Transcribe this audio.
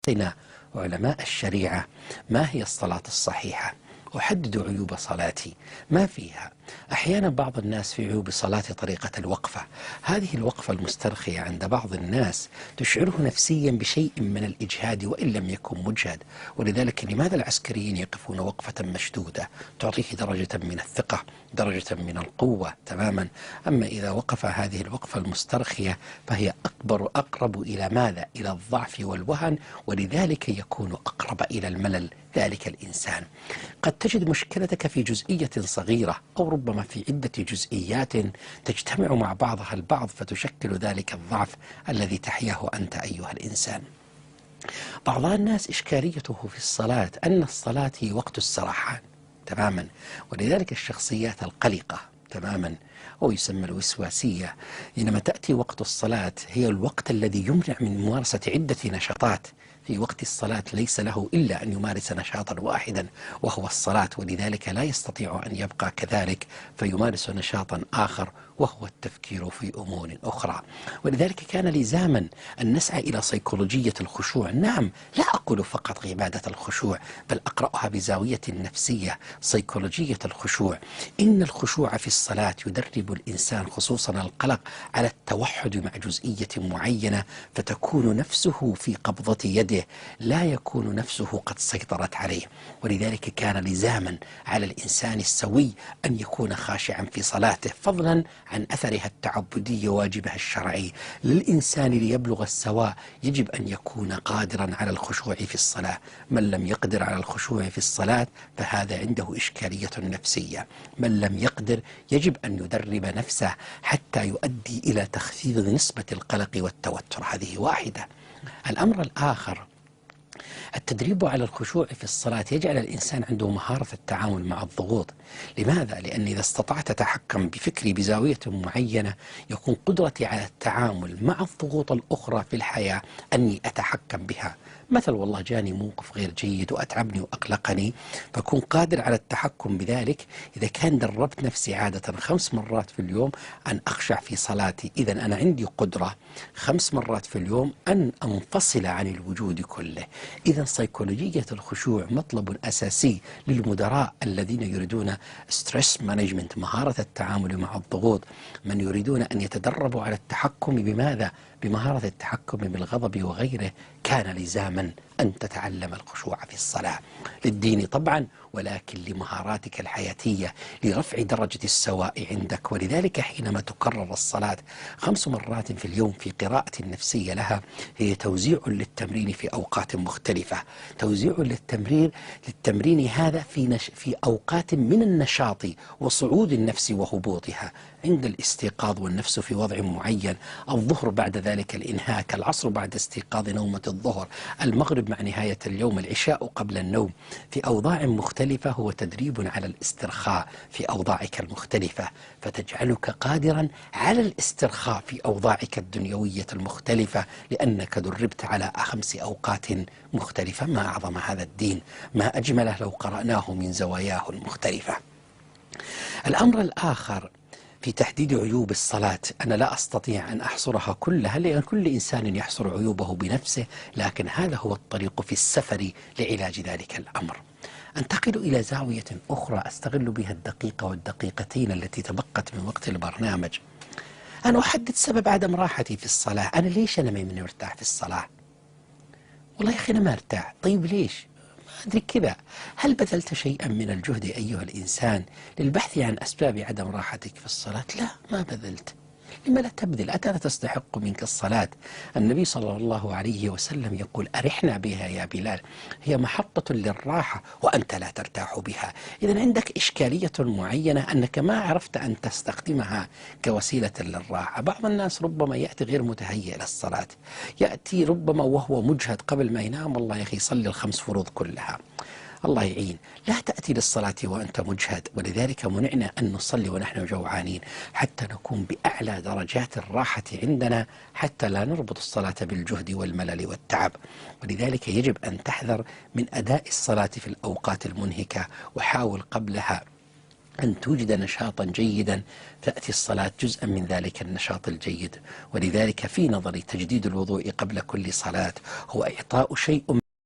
يعطينا علماء الشريعة ما هي الصلاة الصحيحة. أحدد عيوب صلاتي ما فيها. أحيانا بعض الناس في عيوب صلاة طريقة الوقفة. هذه الوقفة المسترخية عند بعض الناس تشعره نفسيا بشيء من الإجهاد وإن لم يكن مجهد، ولذلك لماذا العسكريين يقفون وقفة مشدودة تعطيه درجة من الثقة، درجة من القوة تماما. أما إذا وقف هذه الوقفة المسترخية فهي أقرب إلى ماذا؟ إلى الضعف والوهن، ولذلك يكون أقرب إلى الملل ذلك الإنسان. قد تجد مشكلتك في جزئية صغيرة أو ربما في عدة جزئيات تجتمع مع بعضها البعض فتشكل ذلك الضعف الذي تحياه أنت أيها الإنسان. بعض الناس إشكاليته في الصلاة أن الصلاة هي وقت السرحان تماما، ولذلك الشخصيات القلقة تماما أو يسمى الوسواسية حينما تأتي وقت الصلاة هي الوقت الذي يمنع من ممارسة عدة نشاطات. في وقت الصلاة ليس له إلا أن يمارس نشاطا واحدا وهو الصلاة، ولذلك لا يستطيع أن يبقى كذلك فيمارس نشاطا آخر وهو التفكير في أمور أخرى. ولذلك كان لزاما أن نسعى إلى سيكولوجية الخشوع. نعم، لا أقول فقط عبادة الخشوع بل أقرأها بزاوية نفسية، سيكولوجية الخشوع. إن الخشوع في الصلاة يدرب الإنسان خصوصا القلق على التوحد مع جزئية معينة، فتكون نفسه في قبضة يده لا يكون نفسه قد سيطرت عليه. ولذلك كان لزاما على الإنسان السوي أن يكون خاشعا في صلاته، فضلا عن أثرها التعبدي وواجبها الشرعي. للإنسان ليبلغ السواء يجب أن يكون قادرا على الخشوع في الصلاة. من لم يقدر على الخشوع في الصلاة فهذا عنده إشكالية نفسية. من لم يقدر يجب أن يدرب نفسه حتى يؤدي إلى تخفيض نسبة القلق والتوتر. هذه واحدة. الأمر الآخر التدريب على الخشوع في الصلاة يجعل الإنسان عنده مهارة التعامل مع الضغوط. لماذا؟ لأن إذا استطعت تحكم بفكري بزاوية معينة يكون قدرتي على التعامل مع الضغوط الأخرى في الحياة أني أتحكم بها. مثل والله جاني موقف غير جيد وأتعبني وأقلقني، فكون قادر على التحكم بذلك إذا كان دربت نفسي عادة 5 مرات في اليوم أن أخشع في صلاتي. إذا أنا عندي قدرة 5 مرات في اليوم أن أنفصل عن الوجود كله. إذا سيكولوجية الخشوع مطلب أساسي للمدراء الذين يريدون ستريس مانجمنت، مهارة التعامل مع الضغوط، من يريدون أن يتدربوا على التحكم بماذا؟ بمهارة التحكم بالغضب وغيره. كان لزاما أن تتعلم الخشوع في الصلاة للدين طبعا، ولكن لمهاراتك الحياتية لرفع درجة السواء عندك. ولذلك حينما تكرر الصلاة 5 مرات في اليوم في قراءة نفسية لها هي توزيع للتمرين في أوقات مختلفة. توزيع للتمرين هذا في أوقات من النشاط وصعود النفس وهبوطها. عند الاستيقاظ والنفس في وضع معين، الظهر بعد ذلك الإنهاك، العصر بعد استيقاظ نومة الظهر، المغرب مع نهاية اليوم، العشاء قبل النوم، في أوضاع مختلفة. هو تدريب على الاسترخاء في أوضاعك المختلفة، فتجعلك قادرا على الاسترخاء في أوضاعك الدنيوية المختلفة، لأنك دربت على 5 أوقات مختلفة. ما أعظم هذا الدين، ما أجمله لو قرأناه من زواياه المختلفة. الأمر الآخر في تحديد عيوب الصلاة، أنا لا أستطيع أن أحصرها كلها لأن كل إنسان يحصر عيوبه بنفسه، لكن هذا هو الطريق في السفر لعلاج ذلك الأمر. أنتقل إلى زاوية أخرى أستغل بها الدقيقة والدقيقتين التي تبقت من وقت البرنامج. أنا أحدد سبب عدم راحتي في الصلاة. أنا ليش أنا ما مرتاح في الصلاة؟ والله يا أخي أنا ما أرتاح. طيب ليش؟ ما أدري كذا. هل بذلت شيئا من الجهد أيها الإنسان للبحث عن أسباب عدم راحتك في الصلاة؟ لا، ما بذلت. لما لا تبذل؟ أنت لا تستحق منك الصلاة. النبي صلى الله عليه وسلم يقول أرحنا بها يا بلال، هي محطة للراحة وأنت لا ترتاح بها. إذا عندك إشكالية معينة أنك ما عرفت أن تستخدمها كوسيلة للراحة. بعض الناس ربما يأتي غير متهيئ للصلاة، يأتي ربما وهو مجهد قبل ما ينام، والله يا أخي صلي ال5 فروض كلها. الله يعين. لا تأتي للصلاة وأنت مجهد، ولذلك منعنا أن نصلي ونحن جوعانين حتى نكون بأعلى درجات الراحة عندنا، حتى لا نربط الصلاة بالجهد والملل والتعب. ولذلك يجب أن تحذر من أداء الصلاة في الأوقات المنهكة، وحاول قبلها أن توجد نشاطا جيدا، تأتي الصلاة جزءا من ذلك النشاط الجيد. ولذلك في نظري تجديد الوضوء قبل كل صلاة هو إعطاء شيء